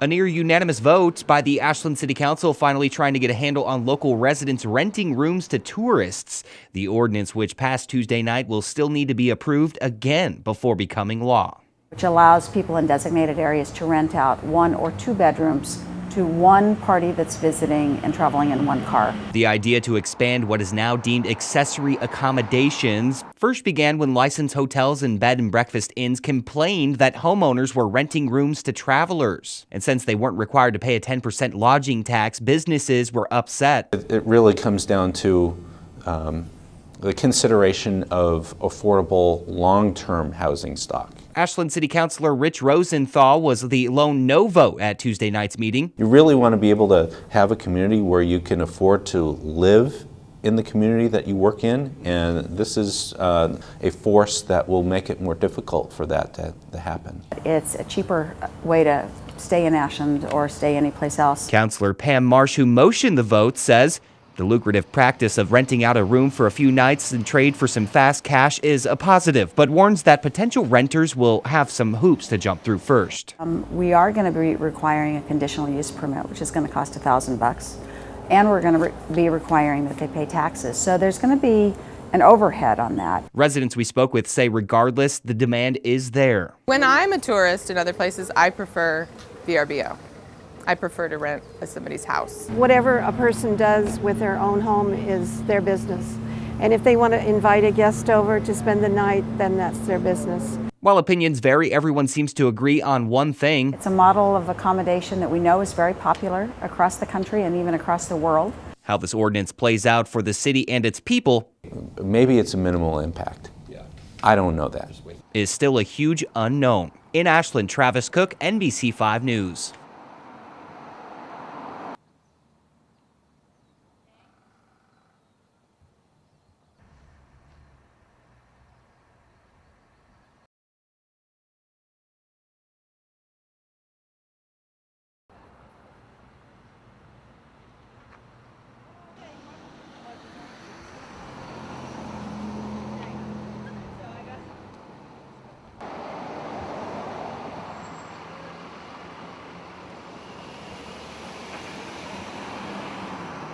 A near unanimous vote by the Ashland City Council finally trying to get a handle on local residents renting rooms to tourists. The ordinance, which passed Tuesday night, will still need to be approved again before becoming law. Which allows people in designated areas to rent out 1 or 2 bedrooms to one party that's visiting and traveling in one car. The idea to expand what is now deemed accessory accommodations first began when licensed hotels and bed and breakfast inns complained that homeowners were renting rooms to travelers. And since they weren't required to pay a 10% lodging tax, businesses were upset. It really comes down to the consideration of affordable long-term housing stock. Ashland City Councilor Rich Rosenthal was the lone no vote at Tuesday night's meeting. You really want to be able to have a community where you can afford to live in the community that you work in, and this is a force that will make it more difficult for that to happen. It's a cheaper way to stay in Ashland or stay anyplace else. Councilor Pam Marsh, who motioned the vote, says the lucrative practice of renting out a room for a few nights in trade for some fast cash is a positive, but warns that potential renters will have some hoops to jump through first. We are going to be requiring a conditional use permit, which is going to cost $1,000, and we're going to be requiring that they pay taxes. So there's going to be an overhead on that. Residents we spoke with say regardless, the demand is there. When I'm a tourist in other places, I prefer VRBO. I prefer to rent somebody's house. Whatever a person does with their own home is their business. And if they want to invite a guest over to spend the night, then that's their business. While opinions vary, everyone seems to agree on one thing. It's a model of accommodation that we know is very popular across the country and even across the world. How this ordinance plays out for the city and its people, maybe it's a minimal impact. I don't know that. Is still a huge unknown. In Ashland, Travis Cook, NBC5 News.